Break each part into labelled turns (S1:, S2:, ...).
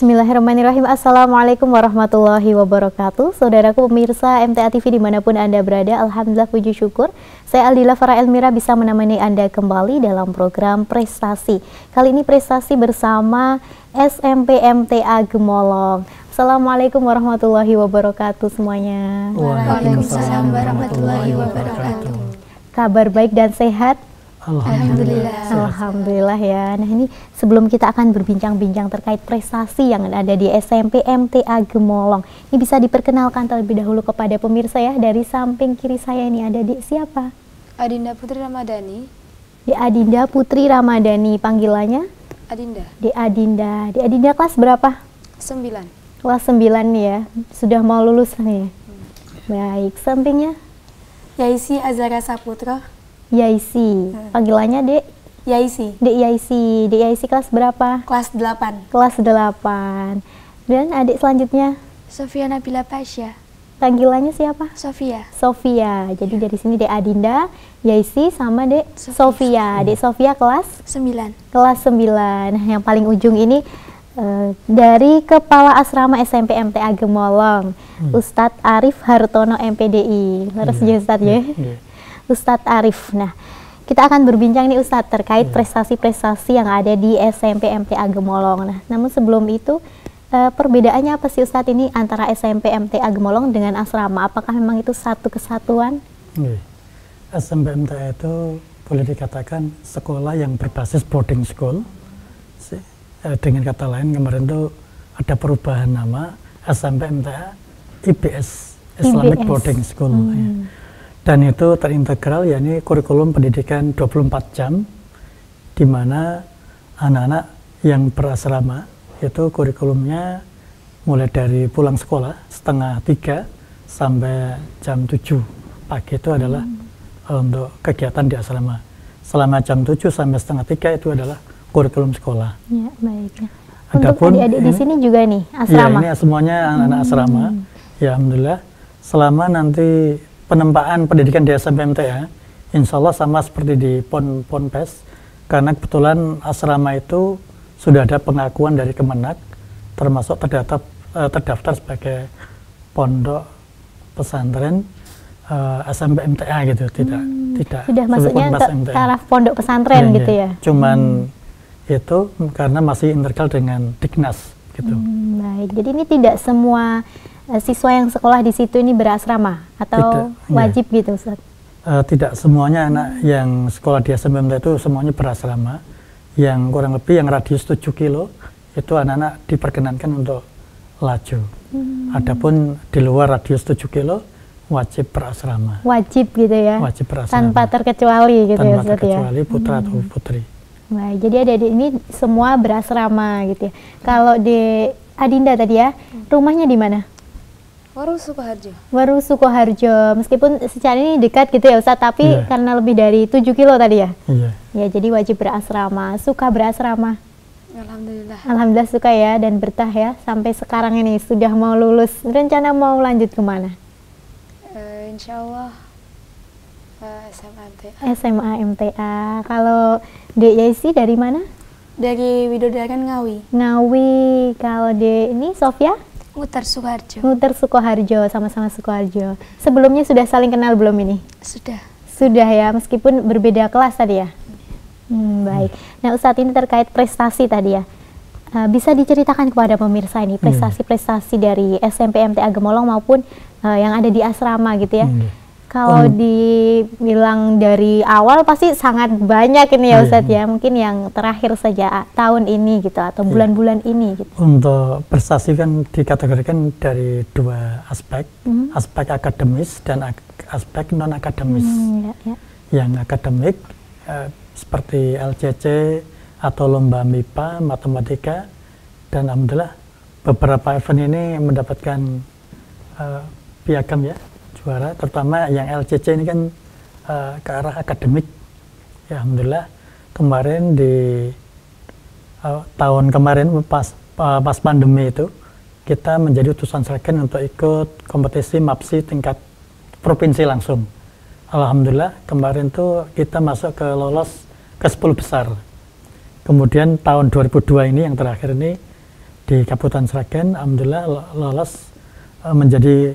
S1: Bismillahirrahmanirrahim. Assalamualaikum warahmatullahi wabarakatuh. Saudaraku pemirsa MTA TV dimanapun Anda berada, alhamdulillah puji syukur saya Aldila Farah Elmira bisa menemani Anda kembali dalam program Prestasi. Kali ini Prestasi bersama SMP MTA Gemolong. Assalamualaikum warahmatullahi wabarakatuh semuanya.
S2: Waalaikumsalam warahmatullahi wabarakatuh.
S1: Kabar baik dan sehat?
S2: Alhamdulillah.
S1: Alhamdulillah ya. Nah ini sebelum kita akan berbincang-bincang terkait prestasi yang ada di SMP MTA Gemolong, ini bisa diperkenalkan terlebih dahulu kepada pemirsa ya. Dari samping kiri saya ini ada di siapa?
S2: Adinda Putri Ramadhani.
S1: Di Adinda Putri Ramadhani, panggilannya?
S2: Adinda.
S1: Di Adinda. Di Adinda kelas berapa?
S2: 9.
S1: Kelas 9 nih ya. Sudah mau lulus nih. Baik, sampingnya?
S2: Yaisi Azara Saputra.
S1: Yaisi, panggilannya Dek?
S2: Yaisi.
S1: Dek Yaisi. Dek Yaisi kelas berapa?
S2: Kelas 8.
S1: Kelas 8. Dan adik selanjutnya?
S2: Sofia Nabila Pasha.
S1: Panggilannya siapa?
S2: Sofia.
S1: Sofia. Jadi dari sini Dek Adinda, Yaisi sama Dek Sofia. Dek Sofia kelas
S2: 9.
S1: Kelas 9. Nah, yang paling ujung ini dari Kepala Asrama SMP MTA Gemolong, Ustadz Arif Hartono MPDI. Harus ya Ustadz ya. Ustadz Arif. Nah, kita akan berbincang nih Ustadz terkait prestasi-prestasi yang ada di SMP MTA Gemolong. Nah, namun sebelum itu perbedaannya apa sih Ustadz ini antara SMP MTA Gemolong dengan asrama? Apakah memang itu satu kesatuan?
S3: SMP MTA itu boleh dikatakan sekolah yang berbasis boarding school. Dengan kata lain kemarin itu ada perubahan nama SMP MTA IBS, Islamic Boarding School. Ya. Dan itu terintegral, yakni kurikulum pendidikan 24 jam, di mana anak-anak yang berasrama itu kurikulumnya mulai dari pulang sekolah setengah 3 sampai jam 7 pagi itu adalah untuk kegiatan di asrama. Selama jam 7 sampai setengah 3 itu adalah kurikulum sekolah. Ya, baik.
S1: Untuk adik-adik di sini juga nih asrama?
S3: Ya, ini semuanya anak-anak asrama. Ya, alhamdulillah. Selama nanti penempaan pendidikan di SMP MTA, insya Allah sama seperti di Ponpes, karena kebetulan asrama itu sudah ada pengakuan dari Kemenak, termasuk terdaftar sebagai pondok pesantren SMP MTA gitu, tidak
S1: sudah maksudnya taraf pondok pesantren gitu ya.
S3: Cuman itu karena masih integral dengan Dignas gitu.
S1: Baik, jadi ini tidak semua siswa yang sekolah di situ ini berasrama atau wajib gitu Ustaz?
S3: Tidak semuanya anak yang sekolah di SMP MTA itu semuanya berasrama. Yang kurang lebih yang radius 7 kilo itu anak-anak diperkenankan untuk laju. Adapun di luar radius 7 kilo wajib berasrama. Wajib gitu ya? Wajib berasrama.
S1: Tanpa terkecuali gitu ya Ustaz ya?
S3: Tanpa terkecuali putra atau putri.
S1: Baik, jadi adik-adik ini semua berasrama gitu ya. Kalau di Adinda tadi ya, rumahnya di mana?
S2: Waru Sukoharjo.
S1: Waru Sukoharjo, meskipun secara ini dekat gitu ya Ustaz, tapi karena lebih dari 7 kilo tadi ya? Iya. Ya, jadi wajib berasrama. Suka berasrama?
S2: Alhamdulillah.
S1: Alhamdulillah suka ya, dan betah ya, sampai sekarang ini sudah mau lulus. Rencana mau lanjut kemana?
S2: Insya Allah SMA MTA.
S1: SMA MTA. Kalau Dek Yaisi dari mana?
S2: Dari Widodaran Ngawi.
S1: Ngawi. Kalau Dek ini Sofia?
S2: Nguter Sukoharjo.
S1: Nguter Sukoharjo, sama-sama Sukoharjo. Sebelumnya sudah saling kenal belum ini?
S2: Sudah.
S1: Sudah ya, meskipun berbeda kelas tadi ya? Baik. Nah Ustadz ini terkait prestasi tadi ya. Bisa diceritakan kepada pemirsa ini prestasi-prestasi dari SMP MTA Gemolong maupun yang ada di asrama gitu ya. Kalau dibilang dari awal pasti sangat banyak ini ya Ustadz ya. Mungkin yang terakhir saja tahun ini gitu atau bulan-bulan ini gitu.
S3: Untuk prestasi kan dikategorikan dari dua aspek, aspek akademis dan aspek non akademis. Yang akademik seperti LCC atau lomba MIPA, matematika, dan alhamdulillah beberapa event ini mendapatkan piagam ya, juara, terutama yang LCC ini kan ke arah akademik. Ya alhamdulillah kemarin di tahun kemarin pas pandemi itu kita menjadi utusan sragen untuk ikut kompetisi MAPSI tingkat provinsi langsung. Alhamdulillah kemarin tuh kita masuk ke lolos ke 10 besar. Kemudian tahun 2002 ini yang terakhir ini di di Kabupaten Sragen, alhamdulillah lolos menjadi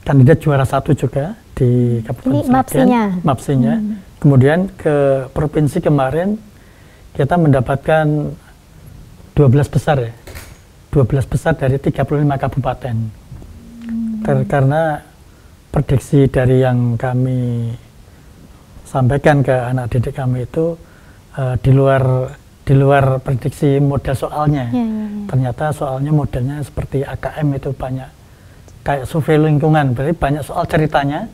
S3: kandidat juara 1 juga di Kabupaten Sragen. Mapsinya. Kemudian ke provinsi kemarin kita mendapatkan 12 besar ya. 12 besar dari 35 kabupaten. Karena prediksi dari yang kami sampaikan ke anak didik kami itu di luar prediksi model soalnya. Ternyata soalnya modelnya seperti AKM itu banyak kayak survei lingkungan, berarti banyak soal ceritanya.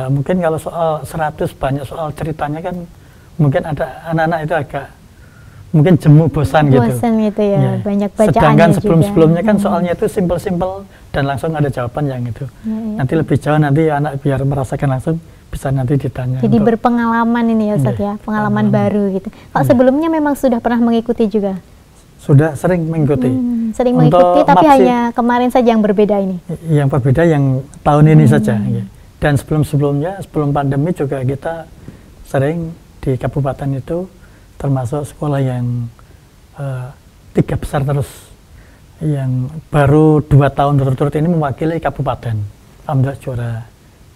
S3: Mungkin kalau soal 100 banyak soal ceritanya kan mungkin ada anak-anak itu agak mungkin jemu, bosan gitu.
S1: Bosan gitu ya, banyak bacaannya.
S3: Sedangkan sebelum-sebelumnya kan soalnya itu simpel-simpel dan langsung ada jawaban yang itu. Nanti lebih jauh nanti anak biar merasakan langsung bisa nanti ditanya.
S1: Jadi berpengalaman ini ya Ustadz ya, pengalaman baru gitu. Kalau sebelumnya memang sudah pernah mengikuti juga?
S3: Sudah sering mengikuti.
S1: Sering mengikuti, tapi hanya kemarin saja yang berbeda ini?
S3: Yang berbeda yang tahun ini saja. Dan sebelum-sebelumnya, sebelum pandemi juga kita sering di kabupaten itu termasuk sekolah yang 3 besar terus. Yang baru 2 tahun berturut-turut ini mewakili kabupaten. Alhamdulillah juara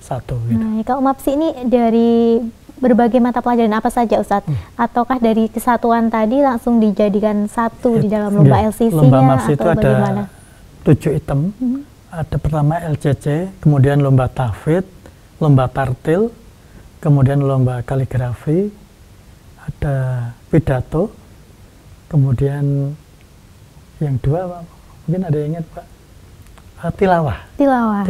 S3: 1. Gitu.
S1: Nah, kalau MAPSI ini dari berbagai mata pelajaran apa saja Ustadz? Ataukah dari kesatuan tadi langsung dijadikan satu di dalam lomba LCC-nya?
S3: Lomba MAPSI itu ada
S1: bagaimana?
S3: 7 item. Ada pertama LCC, kemudian lomba tahfidz, lomba tartil, kemudian lomba kaligrafi, ada pidato, kemudian yang 2 mungkin ada yang ingat Pak, tilawah. Tilawah.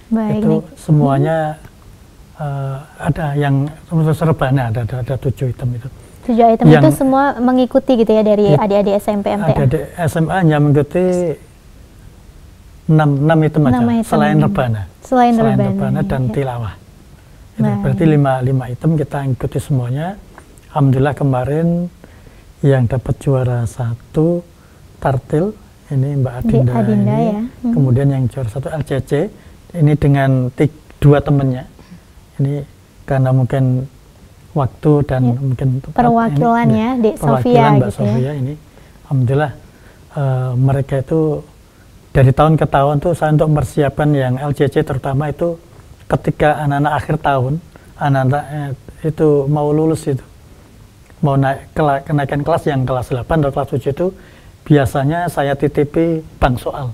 S1: Baik,
S3: itu semuanya ada yang serbana, ada 7 item itu.
S1: 7 item itu semua mengikuti gitu ya dari adik-adik SMP MTA? Adik-adik
S3: SMA hanya mengikuti 6 item aja, selain rebana. Selain rebana dan tilawah. Itu berarti 5 item kita ikuti semuanya. Alhamdulillah kemarin yang dapat juara 1 tartil, ini Mbak Adinda ini. Ya. Kemudian yang juara 1 LCC, ini dengan 2 temannya. Ini karena mungkin waktu dan mungkin
S1: perwakilannya Dek Sofia
S3: Mbak
S1: gitu
S3: Sofia
S1: ya.
S3: Ini alhamdulillah mereka itu dari tahun ke tahun tuh saya untuk mempersiapkan yang LCC terutama itu ketika anak-anak akhir tahun, anak-anak itu mau lulus itu mau naik kenaikan kelas yang kelas 8 atau kelas 7 itu biasanya saya titipi bank soal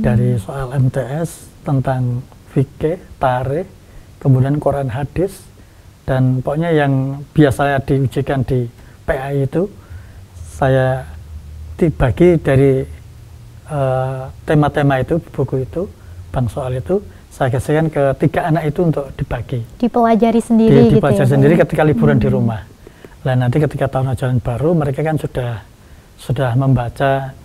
S3: dari soal MTS tentang fikih, tarikh, kemudian Quran hadis, dan pokoknya yang biasanya diujikan di PAI itu saya dibagi dari tema-tema itu, buku itu, bank soal itu saya kasihkan ke 3 anak itu untuk dibagi.
S1: Dipelajari sendiri gitu
S3: dipelajari
S1: ya?
S3: sendiri ketika liburan di rumah. Nah nanti ketika tahun ajaran baru mereka kan sudah membaca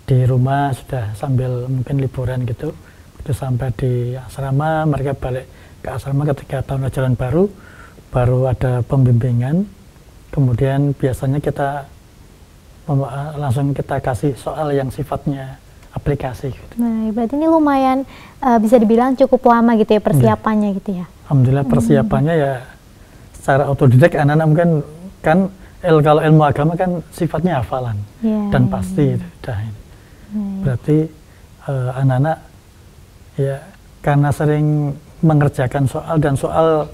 S3: di rumah, sudah sambil mungkin liburan gitu. Itu sampai di asrama, mereka balik ke asrama ketika tahun ajaran baru ada pembimbingan, kemudian biasanya kita langsung kita kasih soal yang sifatnya aplikasi gitu.
S1: Nah, berarti ini lumayan bisa dibilang cukup lama gitu ya persiapannya gitu ya?
S3: Alhamdulillah persiapannya ya secara otodidak, anak-anak mungkin kan kalau ilmu agama kan sifatnya hafalan dan pasti itu. Berarti anak-anak ya karena sering mengerjakan soal dan soal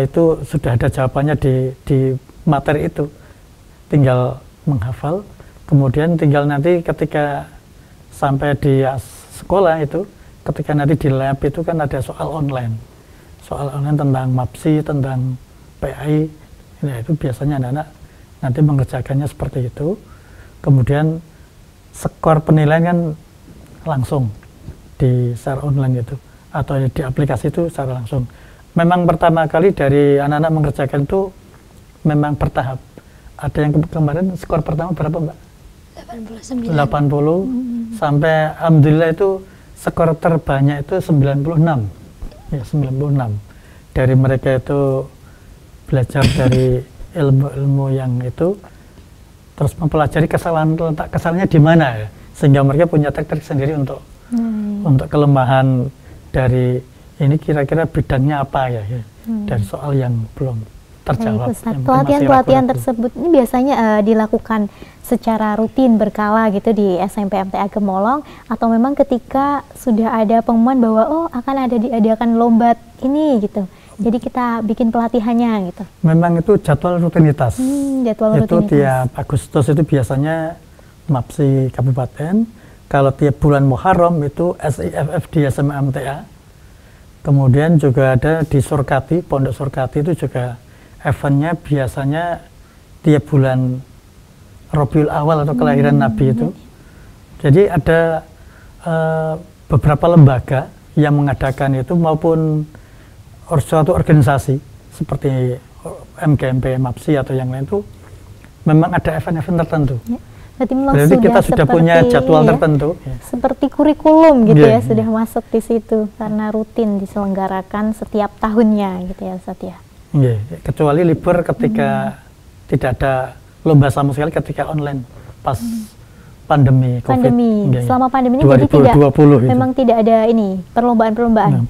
S3: itu sudah ada jawabannya di materi itu, tinggal menghafal, kemudian tinggal nanti ketika sampai di sekolah itu, ketika nanti di lab itu kan ada soal online tentang MAPSI, tentang PAI, nah itu biasanya anak-anak nanti mengerjakannya seperti itu, kemudian skor penilaian kan langsung di secara online itu, atau di aplikasi itu secara langsung. Memang pertama kali dari anak-anak mengerjakan itu memang bertahap. Ada yang kemarin skor pertama berapa Mbak? 80 sampai alhamdulillah itu skor terbanyak itu 96. Ya 96. Dari mereka itu belajar dari ilmu-ilmu yang itu, terus mempelajari kesalahannya di mana ya, sehingga mereka punya trik-trik sendiri untuk kelemahan dari ini kira-kira bidangnya apa ya, dari soal yang belum terjawab.
S1: Baik, Ustaz. Pelatihan-pelatihan tersebut ini biasanya dilakukan secara rutin berkala gitu di SMP MTA Gemolong, atau memang ketika sudah ada pengumuman bahwa oh akan ada diadakan lomba ini gitu, jadi kita bikin pelatihannya gitu?
S3: Memang itu jadwal rutinitas.
S1: Jadwal
S3: itu
S1: rutinitas.
S3: Tiap Agustus itu biasanya MAPSI Kabupaten. Kalau tiap bulan Muharram itu SIFF di SMA MTA. Kemudian juga ada di Surkati, Pondok Surkati itu juga eventnya biasanya tiap bulan Rabiul Awal atau kelahiran Nabi itu. Jadi ada beberapa lembaga yang mengadakan itu maupun suatu organisasi seperti MGMP, MAPSI atau yang lain itu memang ada event-event tertentu.
S1: Berarti
S3: kita sudah punya jadwal tertentu.
S1: Seperti kurikulum gitu ya, sudah masuk di situ karena rutin diselenggarakan setiap tahunnya gitu ya Ustaz ya.
S3: Kecuali libur ketika tidak ada lomba sama sekali ketika online pas pandemi COVID.
S1: Selama pandemi ini
S3: 2020
S1: jadi tidak,
S3: gitu.
S1: memang tidak ada ini perlombaan-perlombaan.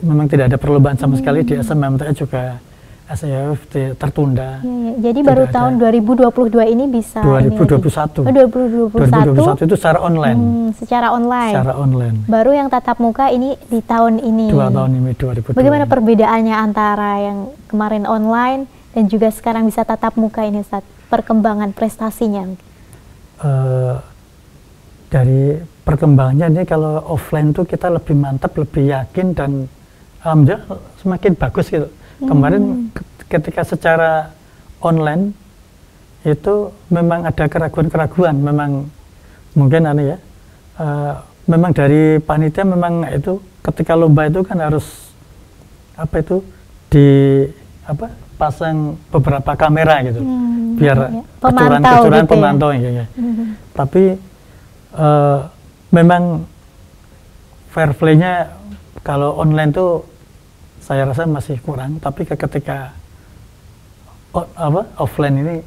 S3: Memang tidak ada perlombaan sama sekali di SMMTA juga. SIF tertunda.
S1: Jadi baru tahun 2022 ini bisa
S3: 2021.
S1: 2021
S3: itu secara online.
S1: Secara online.
S3: Secara online.
S1: Baru yang tatap muka ini di tahun ini.
S3: 2 tahun ini 2022.
S1: Bagaimana perbedaannya antara yang kemarin online dan juga sekarang bisa tatap muka ini, Ustaz? Perkembangan prestasinya.
S3: Dari perkembangannya ini kalau offline tuh kita lebih mantap, lebih yakin dan alhamdulillah semakin bagus gitu. Kemarin ketika secara online itu memang ada keraguan-keraguan, memang mungkin memang dari panitia memang itu ketika lomba itu kan harus pasang beberapa kamera gitu, biar kecurangan gitu pemantau ya. Tapi memang fair play-nya kalau online tuh saya rasa masih kurang, tapi ketika offline ini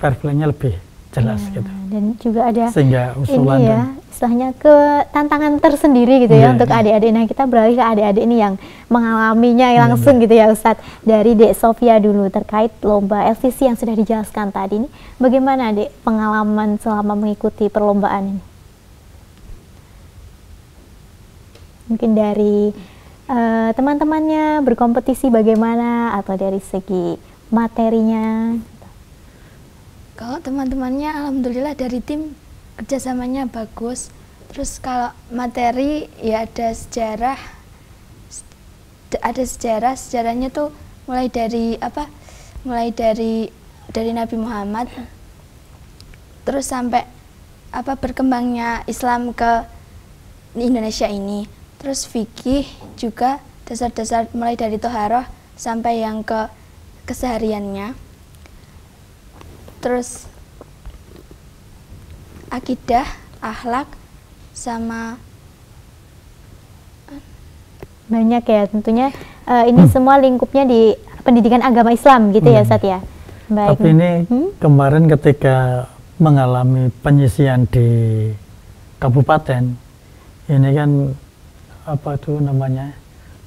S3: fair play-nya lebih jelas gitu.
S1: Dan juga ada
S3: sehingga usulan
S1: ini ya, istilahnya ke tantangan tersendiri gitu ya untuk adik-adik. Nah, kita beralih ke adik-adik ini yang mengalaminya langsung gitu ya Ustadz. Dari Dek Sofia dulu terkait lomba LCC yang sudah dijelaskan tadi ini, bagaimana Dek pengalaman selama mengikuti perlombaan ini? Mungkin dari teman-temannya berkompetisi bagaimana, atau dari segi materinya?
S2: Kalau teman-temannya alhamdulillah dari tim kerjasamanya bagus. Terus kalau materi ya ada sejarahnya tuh mulai dari Nabi Muhammad terus sampai berkembangnya Islam ke Indonesia ini. Terus fikih juga dasar-dasar mulai dari toharoh sampai yang ke kesehariannya. Terus akidah, akhlak, sama
S1: banyak ya tentunya. Ini semua lingkupnya di pendidikan agama Islam gitu ya Ustaz ya. Baik.
S3: Tapi ini kemarin ketika mengalami penyisian di kabupaten ini kan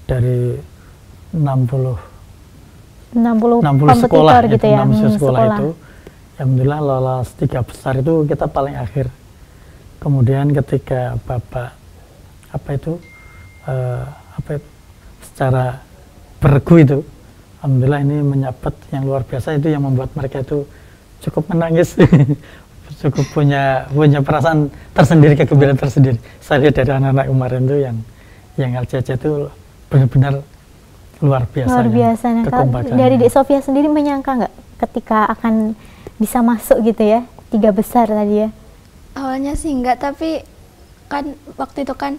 S3: dari 60
S1: sekolah gitu ya,
S3: 60 sekolah itu alhamdulillah lolos 3 besar itu kita paling akhir. Kemudian ketika Bapak secara bergu itu alhamdulillah ini menyabet yang luar biasa, itu yang membuat mereka itu cukup menangis cukup punya perasaan tersendiri, kegembiraan tersendiri. Saya lihat dari anak-anak kemarin itu yang LCC itu benar-benar luar biasa.
S1: Luar biasa. Nah, dari Dek Sofia sendiri menyangka nggak ketika akan bisa masuk gitu ya 3 besar tadi ya?
S2: Awalnya sih enggak, tapi kan waktu itu kan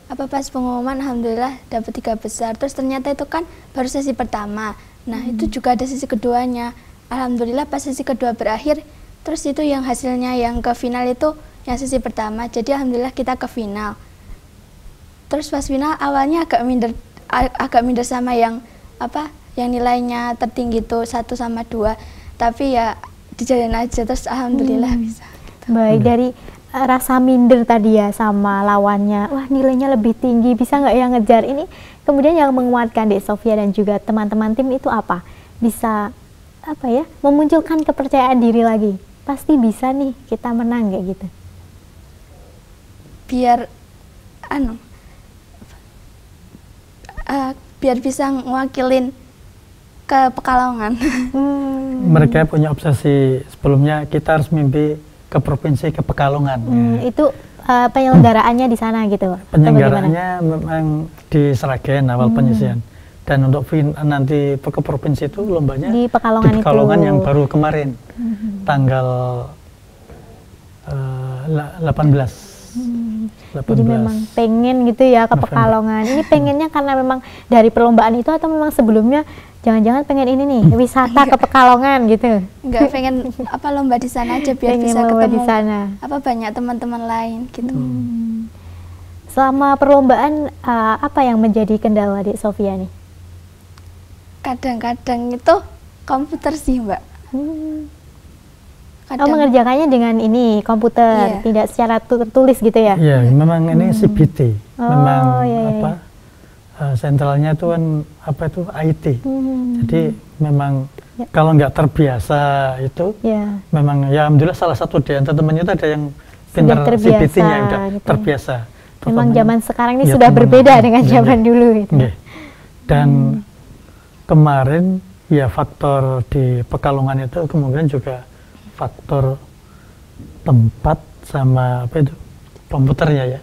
S2: pas pengumuman alhamdulillah dapat 3 besar. Terus ternyata itu kan baru sesi pertama. Nah itu juga ada sesi keduanya. Alhamdulillah pas sesi kedua berakhir, terus itu yang hasilnya yang ke final itu yang sesi pertama. Jadi alhamdulillah kita ke final. Terus pas final awalnya agak minder sama yang nilainya tertinggi itu 1 sama 2. Tapi ya dijalin aja, terus alhamdulillah bisa. Gitu.
S1: Baik, dari rasa minder tadi ya sama lawannya, wah nilainya lebih tinggi, bisa nggak yang ngejar ini? Kemudian yang menguatkan Dek Sofia dan juga teman-teman tim itu apa? Bisa apa ya, memunculkan kepercayaan diri lagi. Pasti bisa nih kita menang kayak gitu.
S2: Biar biar bisa ngewakilin ke Pekalongan.
S3: Mereka punya obsesi sebelumnya kita harus mimpi ke provinsi, ke Pekalongan.
S1: Itu penyelenggaraannya di sana gitu?
S3: Penyelenggaraannya memang di Sragen awal penyisian. Dan untuk nanti ke provinsi itu lombanya
S1: di Pekalongan,
S3: yang baru kemarin, tanggal 18.
S1: Jadi memang pengen gitu ya ke Pekalongan. Ini pengennya karena memang dari perlombaan itu atau memang sebelumnya jangan-jangan pengen ini nih wisata ke Pekalongan gitu?
S2: Enggak, pengen lomba di sana aja biar
S1: pengen
S2: bisa ketemu
S1: di sana.
S2: Banyak teman-teman lain gitu.
S1: Selama perlombaan apa yang menjadi kendala Dek Sofia nih?
S2: Kadang-kadang itu komputer sih Mbak.
S1: Mengerjakannya dengan ini komputer, tidak secara tertulis gitu ya?
S3: Iya, memang ini CBT, memang sentralnya itu kan IT. Jadi memang kalau nggak terbiasa itu, memang ya alhamdulillah salah satu di antara temannya itu ada yang pintar CBT-nya udah gitu. Terbiasa.
S1: Memang zaman sekarang ini sudah berbeda dengan zaman dulu. Gitu.
S3: Dan kemarin ya faktor di Pekalongan itu kemungkinan juga faktor tempat sama komputernya ya,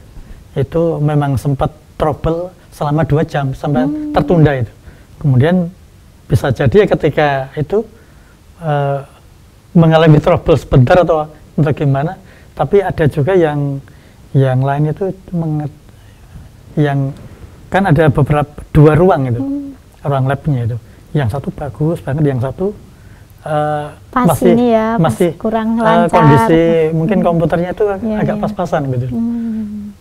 S3: itu memang sempat trouble selama 2 jam sampai tertunda itu. Kemudian bisa jadi ya ketika itu mengalami trouble sebentar atau gimana, tapi ada juga yang lain itu yang kan ada beberapa 2 ruang itu, ruang labnya itu, yang satu bagus banget, yang satu masih
S1: kurang lancar.
S3: Kondisi mungkin komputernya itu agak pas-pasan gitu,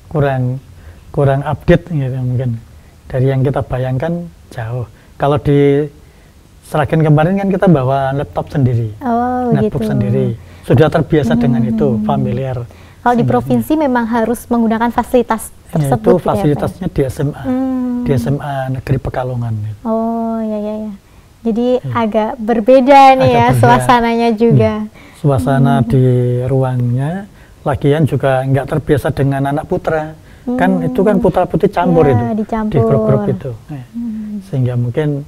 S3: kurang update gitu mungkin dari yang kita bayangkan jauh. Kalau di Sragen kemarin kan kita bawa laptop sendiri, netbook sendiri, sudah terbiasa dengan itu, familiar.
S1: Kalau di provinsi memang harus menggunakan fasilitas tersebut.
S3: Itu fasilitasnya di SMA, di SMA Negeri Pekalongan. Gitu.
S1: Oh ya. Jadi agak berbeda nih ya suasananya juga.
S3: Suasana di ruangnya, lagian juga nggak terbiasa dengan anak putra. Kan itu kan putra putri campur itu, di grup-grup itu. Sehingga mungkin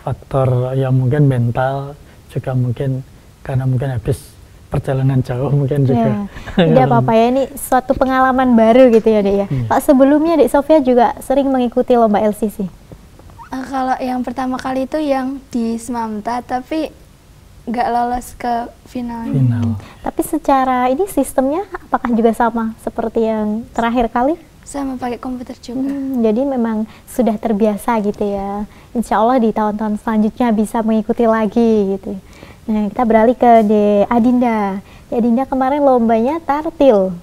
S3: faktor yang mungkin mental juga mungkin karena mungkin habis perjalanan jauh mungkin juga.
S1: Tidak apa-apa ya, ini suatu pengalaman baru gitu ya Dek ya. Pak sebelumnya Dek Sofia juga sering mengikuti lomba LCC.
S2: Kalau yang pertama kali itu yang di Smamta, tapi nggak lolos ke final.
S1: Tapi secara ini sistemnya apakah juga sama seperti yang terakhir kali?
S2: Sama, pakai komputer juga.
S1: Jadi memang sudah terbiasa gitu ya. Insya Allah di tahun-tahun selanjutnya bisa mengikuti lagi gitu. Nah kita beralih ke Adinda. Adinda kemarin lombanya tartil.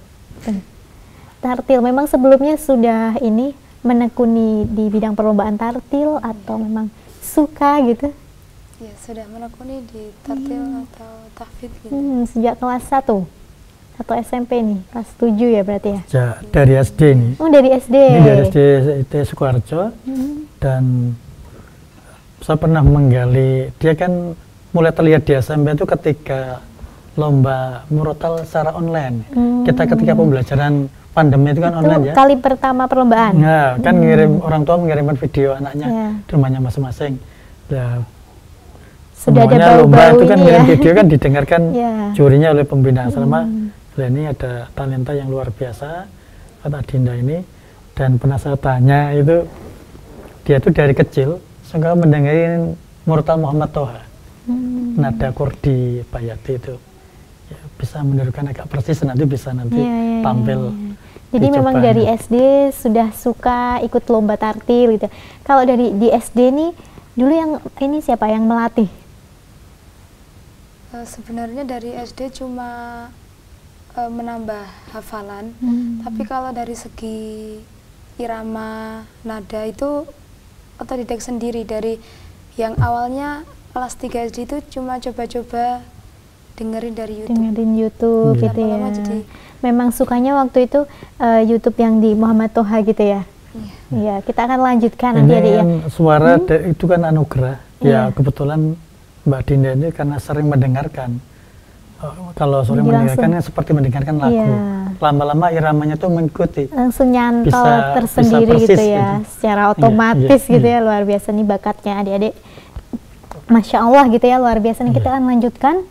S1: Tartil memang sebelumnya sudah ini menekuni di bidang perlombaan tartil atau memang suka gitu?
S2: Ya sudah menekuni di tartil atau tahfidz gitu.
S1: Sejak kelas 1 atau SMP nih, kelas 7 ya berarti ya?
S3: Ya dari SD nih.
S1: Oh dari SD?
S3: Ini dari SD IT Sukoharjo. Dan saya pernah menggali, dia kan mulai terlihat di SMP itu ketika lomba murotal secara online. Kita ketika pembelajaran pandemi itu kan online ya.
S1: Kali pertama perlombaan.
S3: Nah, kan ngirim orang tua mengirimkan video anaknya di rumahnya masing-masing. Nah,
S1: sudah ada
S3: lomba itu kan ngirim video kan didengarkan jurinya oleh pembina asrama. Ini ada talenta yang luar biasa kata Dinda ini, dan pernah saya tanya itu dia tuh dari kecil suka mendengarin Murtal Muhammad Toha. Nada Kurdi Bayati itu. Ya, bisa menirukan agak persis, nanti bisa tampil.
S1: Jadi memang dari SD sudah suka ikut lomba tartil gitu. Kalau di SD nih dulu yang ini siapa yang melatih?
S2: Sebenarnya dari SD cuma menambah hafalan, tapi kalau dari segi irama nada itu otodidak sendiri. Dari yang awalnya kelas 3 SD itu cuma coba-coba dengerin dari YouTube.
S1: Dengerin YouTube gitu ya. Jadi memang sukanya waktu itu YouTube yang di Muhammad Toha gitu ya.
S2: Iya,
S1: kita akan lanjutkan nanti ya.
S3: Suara itu kan anugerah. Ya kebetulan Mbak Dinda ini karena sering mendengarkan. Kalau sering
S1: Jadi
S3: mendengarkan kan seperti mendengarkan lagu.
S1: Iya.
S3: Lama-lama iramanya tuh mengikuti.
S1: Langsung nyantol
S3: Bisa
S1: tersendiri
S3: persis
S1: gitu ya,
S3: gitu.
S1: secara otomatis
S3: Iya,
S1: gitu ya, luar biasa nih bakatnya adik-adik. Masya Allah gitu ya, luar biasa nih. Kita akan lanjutkan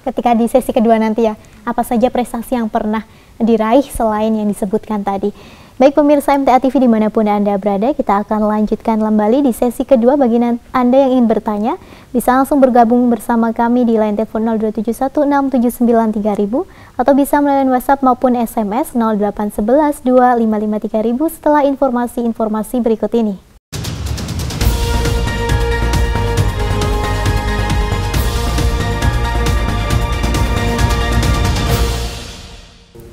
S1: ketika di sesi kedua nanti ya, apa saja prestasi yang pernah diraih selain yang disebutkan tadi. Baik pemirsa MTA TV dimanapun Anda berada, kita akan lanjutkan kembali di sesi kedua. Bagi Anda yang ingin bertanya, bisa langsung bergabung bersama kami di line telepon 02716793000 atau bisa melalui WhatsApp maupun SMS 08112553000 setelah informasi-informasi berikut ini.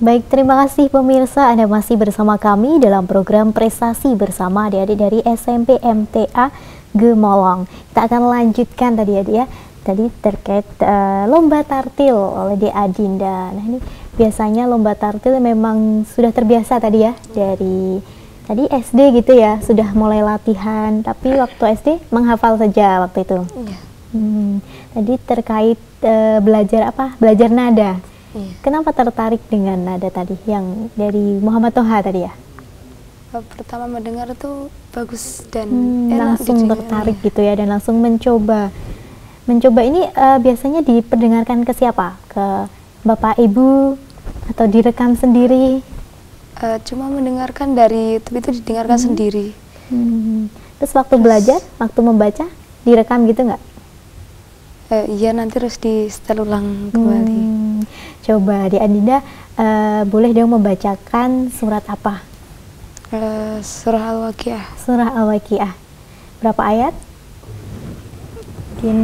S1: Baik, terima kasih pemirsa, Anda masih bersama kami dalam program Prestasi bersama adik-adik dari SMP MTA Gemolong. Kita akan lanjutkan tadi ya, tadi terkait lomba tartil oleh Dea Dinda. Nah ini biasanya lomba tartil memang sudah terbiasa tadi ya, dari tadi SD gitu ya, sudah mulai latihan, tapi waktu SD menghafal saja waktu itu.
S2: Iya.
S1: Tadi terkait belajar apa? Belajar nada.
S2: Iya.
S1: Kenapa tertarik dengan nada tadi yang dari Muhammad Toha tadi ya?
S2: Pertama mendengar tuh bagus dan
S1: Langsung tertarik gitu ya, dan langsung mencoba. Mencoba ini biasanya diperdengarkan ke siapa? Ke Bapak Ibu atau direkam sendiri?
S2: Cuma mendengarkan dari YouTube itu didengarkan sendiri.
S1: Terus waktu belajar, waktu membaca direkam gitu nggak?
S2: Iya, nanti harus di setel ulang kembali.
S1: Coba Dea Dinda boleh dong membacakan surat apa?
S2: Surah Al-Waqiah.
S1: Surah Al-Waqiah. Berapa ayat? Mungkin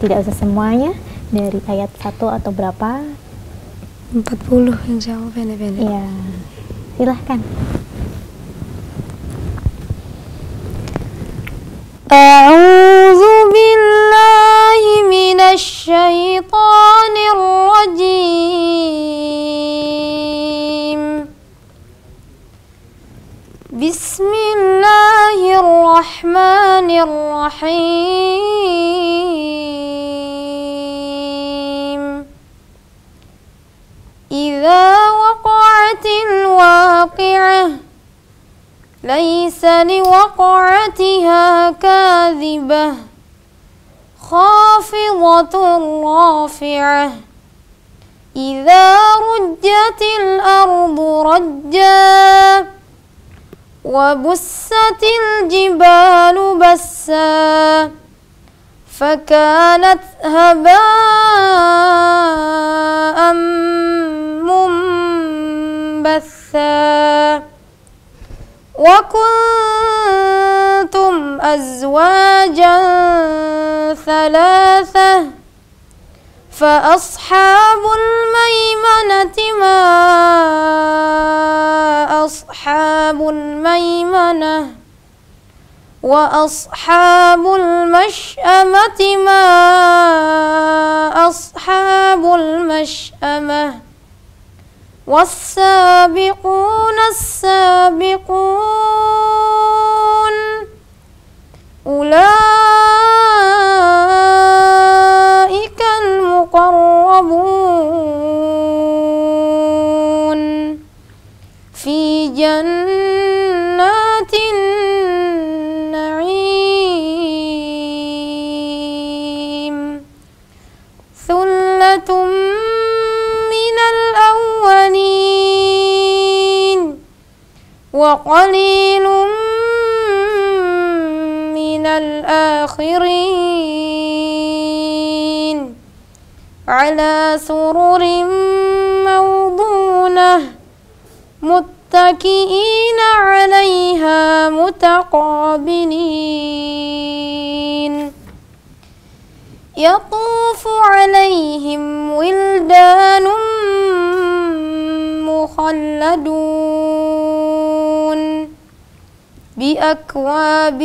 S1: tidak usah semuanya, dari ayat 1 atau berapa?
S2: 40, insya Allah pendek-pendek.
S1: Ya, silahkan.
S2: A'udzu billahi minasy syaithanir rajim. Bismillahirrahmanirrahim. Idza waqa'atil waqi'ah laisa liwaqa'atiha kadhibah khafidatur rafi'ah idza rujjatil ardu rajja wa bussatil jibalu bassa fakanat haba'an mumbatha wa kuntum azwajan thalathah fa ashabul maimanati ma ashabul maimanah wa ashabul mash'amati ma ashabul mash'amah والسابقون السابقون أولئك المقربون في جنات النعيم ثلة وقليل من الآخرين على سرر موضونة متكئين عليها متقابلين يطوف عليهم ولدان مخلدون بأكواب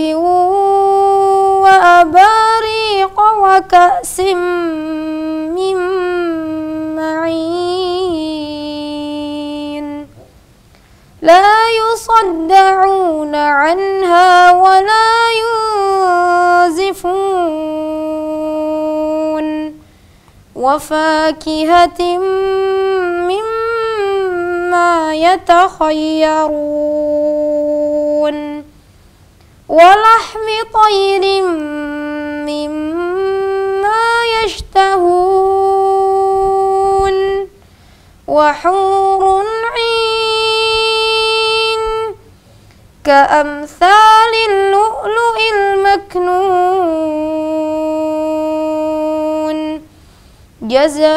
S2: وأباريق وكأس من معين لا يصدعون عنها ولا ينزفون
S4: وفاكهة مما يتخيرون ولحم طير مما يشتهون وحور عين كأمثال اللؤلؤ المكنون جزاء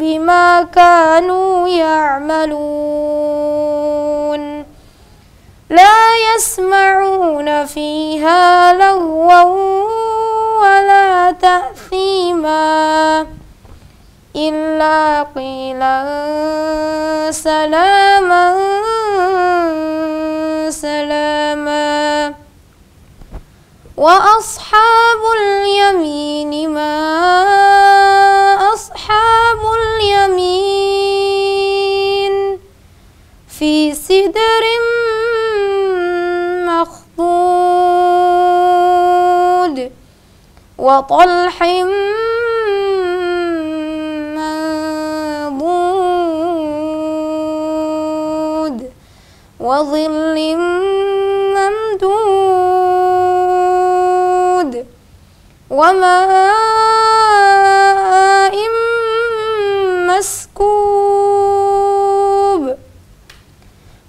S4: بما كانوا يعملون لا يسمعون فيها لغوا ولا تأثيما إلا قيلا سلاما سلاما وأصحاب اليمين ما أصحاب اليمين في سدر مخضود وطلح منضود وظل ممدود وماء مسكوب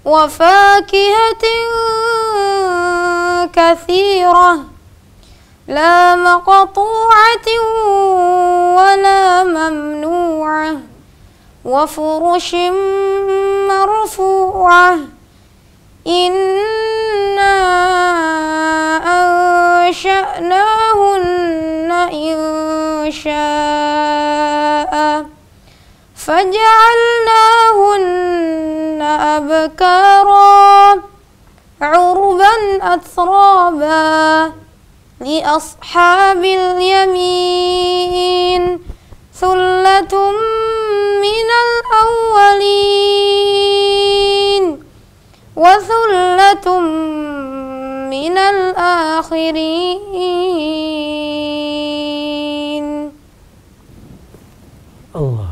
S4: وفاكهة كثيرة لا مقطوعة ولا ممنوعة وفرش مرفوعة إنا أنشأناهن إنشاء فجعلناهن أبكارا عربا أترابا لأصحاب اليمين ثلة من الأولين وثلة من الآخرين.
S3: Allah.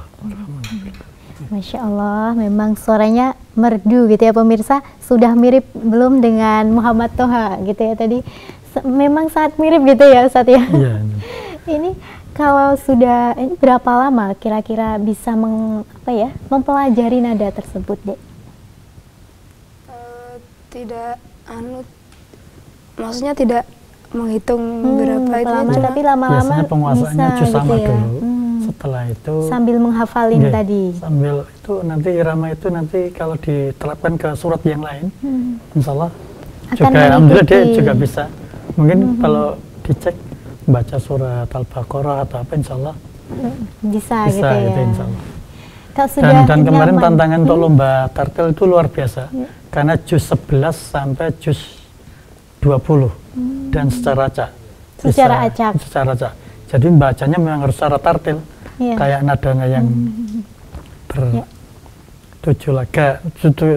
S1: Masya Allah, memang suaranya merdu gitu ya pemirsa. Sudah mirip belum dengan Muhammad Toha gitu ya tadi. Memang sangat mirip gitu ya Ustadz ya.
S3: Iya.
S1: Ini kalau sudah ini berapa lama kira-kira bisa mempelajari nada tersebut, Dek?
S2: Tidak maksudnya tidak menghitung berapa itu
S1: lama,
S2: cuma
S1: tapi lama-lama
S3: biasanya penguasanya
S1: bisa
S3: Jusama
S1: gitu ya.
S3: dulu. Setelah itu
S1: Sambil menghafalin
S3: Nggih,
S1: tadi.
S3: sambil itu nanti irama itu nanti kalau diterapkan ke surat yang lain, insya Allah
S1: Akan
S3: juga alhamdulillah dia
S1: mengikuti.
S3: juga bisa. Mungkin kalau dicek baca surat Al-Baqarah atau apa, insya Allah
S1: Bisa
S3: bisa
S1: gitu ya.
S3: gitu, insya Allah.
S1: Kalau sudah
S3: Dan kemarin
S1: nyaman.
S3: tantangan untuk lomba tartil itu luar biasa, karena juz 11 sampai juz 20 dan secara acak.
S1: Secara acak.
S3: Secara acak. Jadi bacanya memang harus secara tartil.
S1: Iya.
S3: Kayak nadanya yang tujuh laga,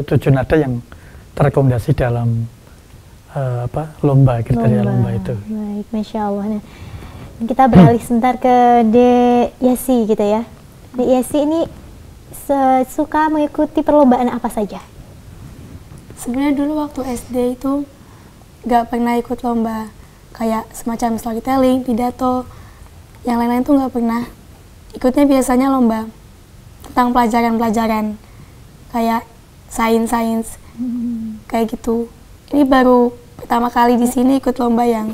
S3: tujuh nada yang terrekomendasi dalam lomba kriteria lomba itu.
S1: Baik, Masya Allah. Nah, kita beralih sebentar ke Dek Yasi gitu ya. Dek Yasi ini suka mengikuti perlombaan apa saja?
S5: Sebenarnya dulu waktu SD itu gak pernah ikut lomba kayak semacam storytelling, pidato, yang lain-lain tuh gak pernah. Ikutnya biasanya lomba tentang pelajaran-pelajaran kayak sains kayak gitu. Ini baru pertama kali di sini ikut lomba yang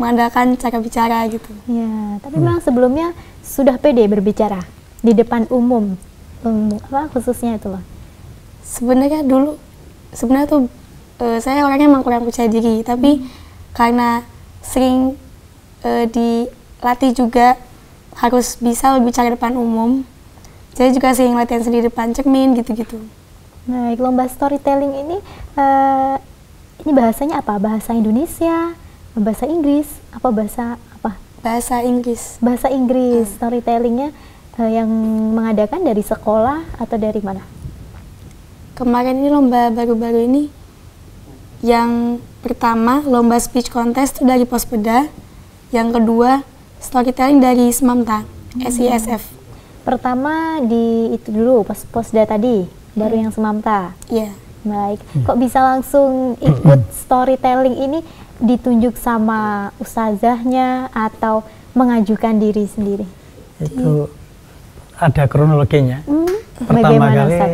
S5: mengandalkan cara bicara gitu.
S1: Ya, tapi memang sebelumnya sudah pede berbicara di depan umum, khususnya itu loh.
S5: Sebenarnya tuh saya orangnya emang kurang percaya diri, tapi karena sering dilatih juga harus bisa berbicara depan umum, saya juga sering latihan sendiri depan cermin gitu-gitu.
S1: Nah, lomba storytelling ini bahasanya apa? Bahasa Indonesia, bahasa Inggris, apa bahasa apa?
S5: Bahasa Inggris.
S1: Bahasa Inggris. Storytellingnya yang mengadakan dari sekolah atau dari mana?
S5: Kemarin ini lomba baru-baru ini yang pertama lomba speech contest itu dari Pospeda, Yang kedua, storytelling dari Semamta, SISF.
S1: Pertama di itu dulu, Posda tadi, baru yang Semamta.
S5: Iya.
S1: Baik, kok bisa langsung ikut storytelling ini ditunjuk sama ustazahnya atau mengajukan diri sendiri?
S3: Itu ada kronologinya. Pertama
S1: Bagaimana,
S3: kali
S1: Ustaz?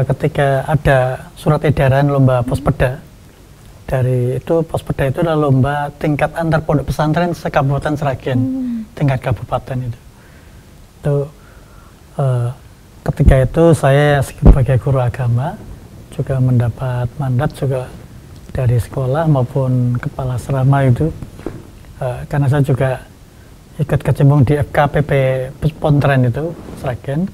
S3: ketika ada surat edaran lomba Pospeda, dari itu Pospeda itu adalah lomba tingkat antar pondok pesantren sekabupaten Sragen, tingkat kabupaten itu. Ketika itu saya sebagai guru agama juga mendapat mandat juga dari sekolah maupun kepala asrama itu, karena saya juga ikut kecimpung di FKPP Pontren itu Sragen.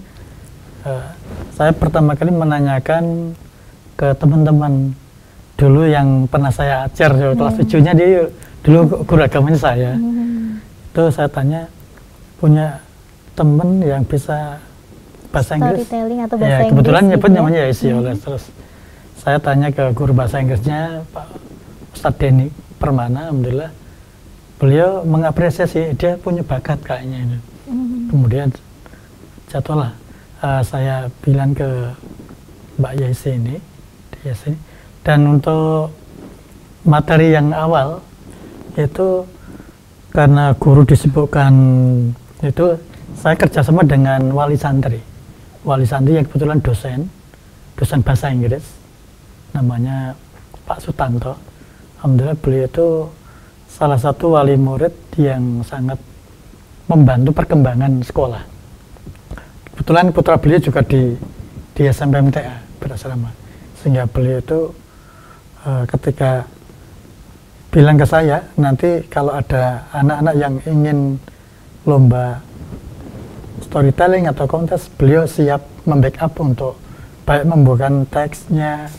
S3: Saya pertama kali menanyakan ke teman-teman dulu yang pernah saya ajar kelas 7-nya, dia dulu guru agamanya saya. Itu saya tanya, punya temen yang bisa bahasa Inggris?
S1: Storytelling atau bahasa
S3: ya,
S1: Inggris?
S3: kebetulan nyebut
S1: gitu
S3: namanya Isioles. Terus saya tanya ke guru bahasa Inggrisnya, Pak Ustadz Denny Permana, alhamdulillah beliau mengapresiasi dia punya bakat kayaknya itu. Kemudian jatuhlah saya bilang ke Mbak Yaisi ini, dan untuk materi yang awal itu karena guru disibukkan itu, saya kerjasama dengan wali santri yang kebetulan dosen bahasa Inggris, namanya Pak Sutanto. Alhamdulillah beliau itu salah satu wali murid yang sangat membantu perkembangan sekolah. Kebetulan putra beliau juga di SMP MTA berasrama, sehingga beliau itu ketika bilang ke saya, nanti kalau ada anak-anak yang ingin lomba storytelling atau kontes, beliau siap membackup untuk baik membuatkan teksnya,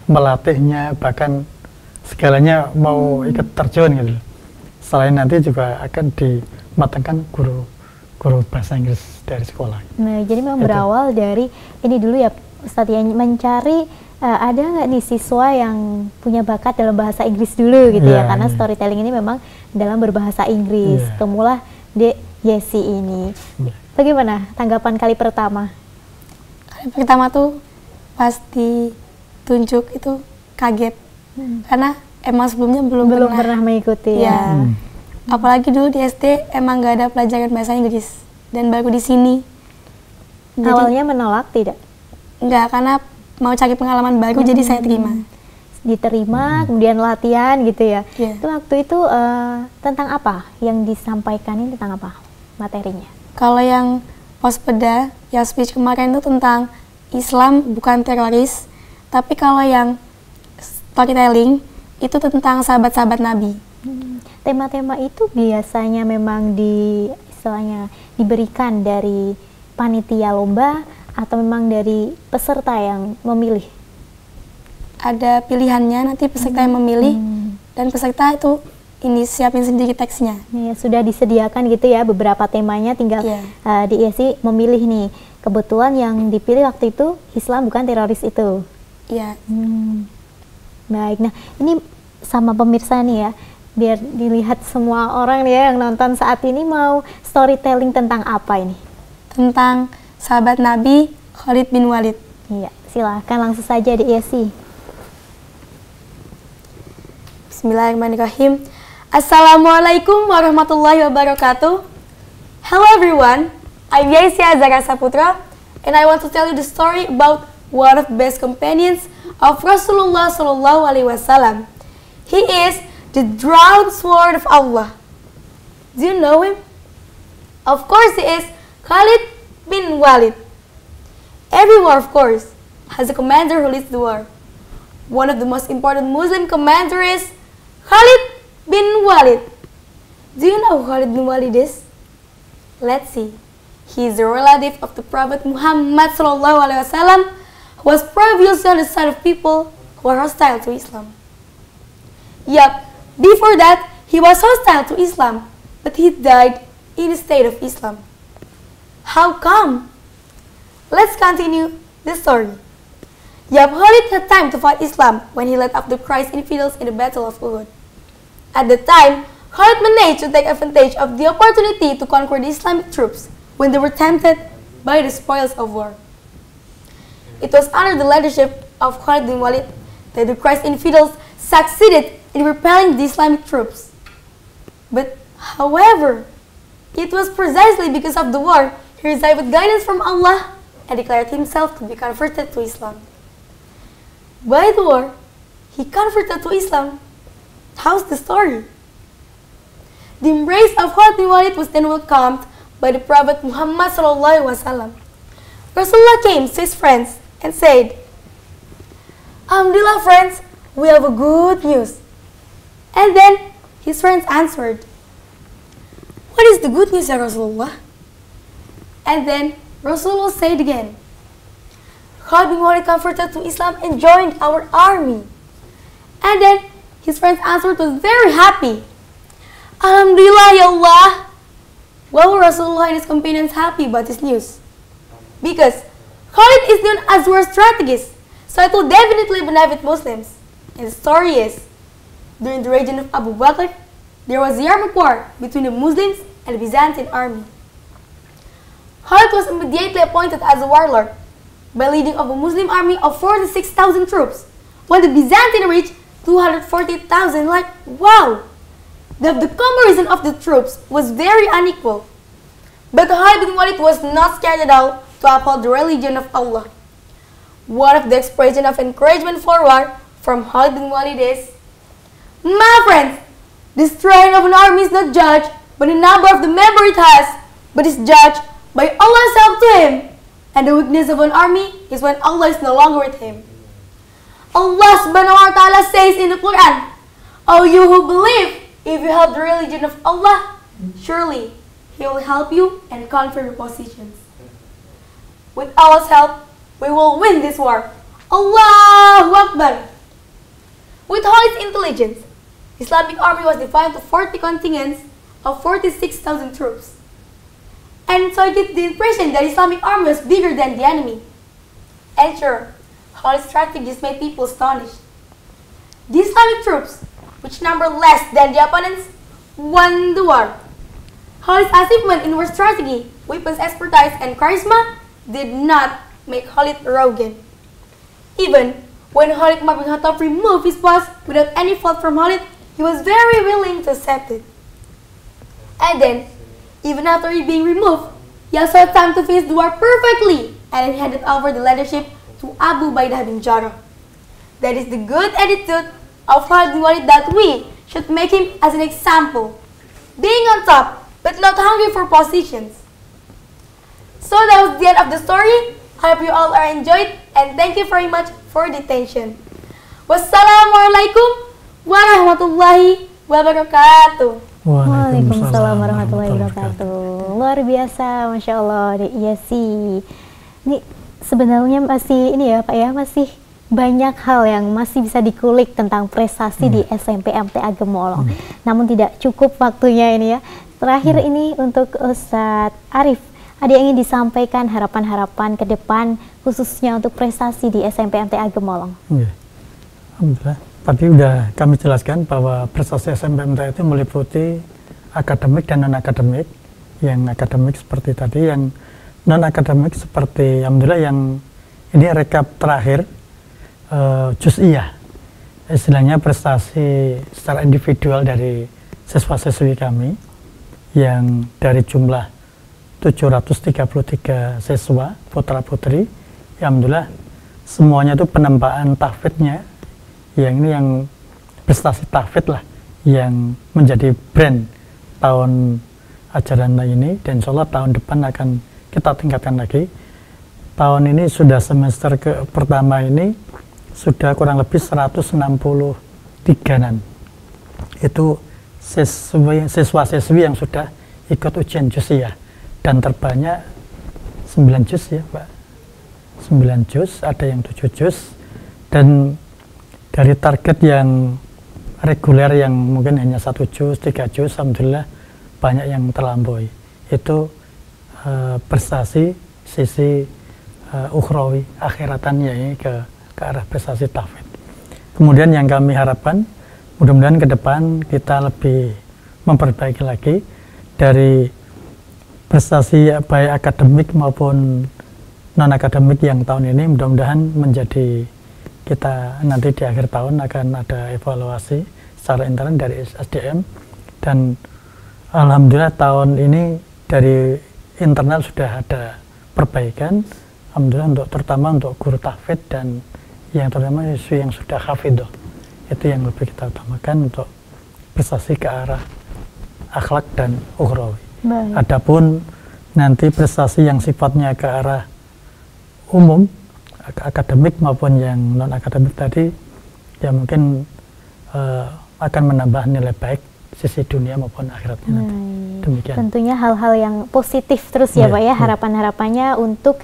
S3: melatihnya, bahkan segalanya mau ikut terjun gitu. Selain nanti juga akan dimatangkan guru bahasa Inggris dari sekolah.
S1: Nah, jadi memang berawal dari ini dulu ya Ustadz, yang mencari ada nggak nih siswa yang punya bakat dalam bahasa Inggris dulu gitu ya, karena storytelling ini memang dalam berbahasa Inggris. Kemulah Yesi ini. Bagaimana tanggapan kali pertama?
S5: Kali pertama tuh pasti tunjuk itu kaget, karena emang sebelumnya belum
S1: pernah mengikuti ya.
S5: Apalagi dulu di SD emang gak ada pelajaran bahasa Inggris, dan baru di sini. Jadi,
S1: awalnya menolak tidak?
S5: Enggak, karena mau cari pengalaman baru, jadi saya terima.
S1: Diterima, kemudian latihan gitu ya.
S5: Yeah.
S1: Itu waktu itu tentang apa yang disampaikan, ini tentang apa materinya?
S5: Kalau yang Pospeda, yang speech kemarin itu tentang Islam bukan teroris, tapi kalau yang storytelling itu tentang sahabat-sahabat Nabi.
S1: Tema-tema itu biasanya memang istilahnya diberikan dari panitia lomba atau memang dari peserta yang memilih?
S5: Ada pilihannya, nanti peserta yang memilih, dan peserta itu siapin sendiri teksnya.
S1: Ya, sudah disediakan gitu ya beberapa temanya, tinggal diisi memilih nih. Kebetulan yang dipilih waktu itu Islam bukan teroris itu.
S5: Iya.
S1: Baik, nah ini sama pemirsa nih ya, biar dilihat semua orang nih ya yang nonton saat ini, mau storytelling tentang apa ini?
S5: Tentang sahabat Nabi Khalid bin Walid.
S1: Iya, silahkan langsung saja diisi.
S5: Bismillahirrahmanirrahim. Assalamualaikum warahmatullahi wabarakatuh. Hello everyone, I'm Yaisya Zara Saputra, and I want to tell you the story about one of the best companions of Rasulullah Sallallahu Alaihi Wasallam. He is the drawn sword of Allah. Do you know him? Of course he is Khalid bin Walid. Every war, of course, has a commander who leads the war. One of the most important Muslim commanders is Khalid bin Walid. Do you know who Khalid bin Walid is? Let's see. He is a relative of the Prophet Muhammad Sallallahu Alaihi Wasallam, who was previously on the side of people who are hostile to Islam. Yup, before that, he was hostile to Islam, but he died in the state of Islam. How come? Let's continue the story. Yup, Khalid had time to fight Islam when he led up the Christ infidels in the Battle of Uhud. At the time, Khalid managed to take advantage of the opportunity to conquer the Islamic troops when they were tempted by the spoils of war. It was under the leadership of Khalid bin Walid that the Christ infidels succeeded in repelling the Islamic troops. But, however, it was precisely because of the war he received guidance from Allah and declared himself to be converted to Islam. By the war, he converted to Islam. How's the story? The embrace of Khalid bin Walid was then welcomed by the Prophet Muhammad SAW. Rasulullah came to his friends and said, "Alhamdulillah, friends, we have a good news." And then his friends answered, "What is the good news, ya Rasulullah?" And then Rasulullah said again, "Khalid bin Walid converted to Islam and joined our army." And then his friends answered was very happy. "Alhamdulillah, ya Allah." Why were Rasulullah and his companions happy about this news? Because Khalid is known as war strategist, so it will definitely benefit Muslims. And the story is, during the reign of Abu Bakr, there was a Yarmouk war between the Muslims and the Byzantine army. Khalid was immediately appointed as a warlord by leading of a Muslim army of 46,000 troops, while the Byzantine reached 240,000. Like, wow! The comparison of the troops was very unequal. But Khalid bin Walid was not scared at all to uphold the religion of Allah. One of the expressions of encouragement for war from Khalid bin Walid is, "My friends, the strength of an army is not judged by the number of the members it has, but is judged by Allah's help to him. And the weakness of an army is when Allah is no longer with him." Allah subhanahu wa ta'ala says in the Quran, "O you who believe, if you help the religion of Allah, surely He will help you and conquer your positions." With Allah's help, we will win this war. Allahu Akbar! With all its intelligence, the Islamic army was divided into 40 contingents of 46,000 troops. And so I get the impression that the Islamic army was bigger than the enemy. And sure, Khalid's strategies made people astonished. The Islamic troops, which number less than the opponents, won the war. Khalid's achievement in war strategy, weapons expertise, and charisma did not make Khalid arrogant. Even when Khalid bin Khattab removed his post without any fault from Khalid, he was very willing to accept it. And then, even after he being removed, he also had time to finish the war perfectly, and he handed over the leadership to Abu Ubaidah bin Jarrah. That is the good attitude of Khalid bin Walid that we should make him as an example. Being on top, but not hungry for positions. So that was the end of the story. I hope you all are enjoyed, and thank you very much for the attention. Wassalamualaikum warahmatullahi wabarakatuh.
S1: Waalaikumsalam warahmatullahi wabarakatuh. Luar biasa, Masya Allah. Iya sih. Ini sebenarnya masih ini ya Pak ya, masih banyak hal yang masih bisa dikulik tentang prestasi di SMP MTA Gemolong. Namun tidak cukup waktunya ini ya. Terakhir ini untuk Ustadz Arif, ada yang ingin disampaikan harapan-harapan ke depan khususnya untuk prestasi di SMP MTA Gemolong?
S3: Alhamdulillah. Tadi sudah kami jelaskan bahwa prestasi SMP MTA itu meliputi akademik dan non-akademik. Yang akademik seperti tadi, yang non-akademik seperti alhamdulillah yang ini rekap terakhir juz'iyah. Istilahnya prestasi secara individual dari siswa-siswi kami yang dari jumlah 733 siswa putra-putri, ya alhamdulillah semuanya itu penempaan tahfidnya, yang ini yang prestasi tahfid lah yang menjadi brand tahun ajaran ini, dan insya Allah tahun depan akan kita tingkatkan lagi. Tahun ini sudah semester pertama ini sudah kurang lebih 163-an itu siswa-siswi yang sudah ikut ujian juz'iyah, dan terbanyak 9 juz ya Pak, 9 juz, ada yang 7 juz, dan dari target yang reguler yang mungkin hanya 1 juz, 3 juz, alhamdulillah banyak yang terlampaui. Itu prestasi sisi ukhrawi, akhiratannya ini ke arah prestasi tahfidz. Kemudian yang kami harapkan, mudah-mudahan ke depan kita lebih memperbaiki lagi dari prestasi baik akademik maupun non akademik yang tahun ini. Mudah-mudahan menjadi kita nanti di akhir tahun akan ada evaluasi secara internal dari SDM, dan alhamdulillah tahun ini dari internal sudah ada perbaikan. Alhamdulillah terutama untuk guru tahfidz dan yang terutama isu yang sudah hafidh, itu yang lebih kita utamakan untuk prestasi ke arah akhlak dan ukhrawi. Adapun nanti prestasi yang sifatnya ke arah umum, akademik maupun yang non akademik tadi, ya mungkin akan menambah nilai baik sisi dunia maupun akhiratnya nanti. Demikian.
S1: Tentunya hal-hal yang positif terus ya Pak ya, harapan-harapannya untuk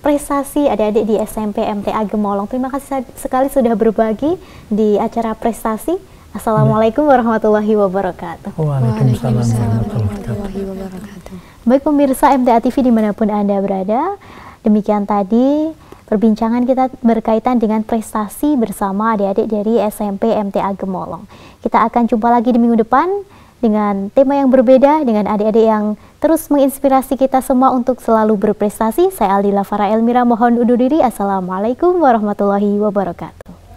S1: prestasi adik-adik di SMP MTA Gemolong. Terima kasih sekali sudah berbagi di acara prestasi. Assalamualaikum warahmatullahi wabarakatuh.
S3: Waalaikumsalam warahmatullahi wabarakatuh.
S1: Baik pemirsa MTA TV dimanapun Anda berada, demikian tadi perbincangan kita berkaitan dengan prestasi bersama adik-adik dari SMP MTA Gemolong. Kita akan jumpa lagi di minggu depan dengan tema yang berbeda, dengan adik-adik yang terus menginspirasi kita semua untuk selalu berprestasi. Saya Aldila Farah Elmira mohon undur diri. Assalamualaikum warahmatullahi wabarakatuh.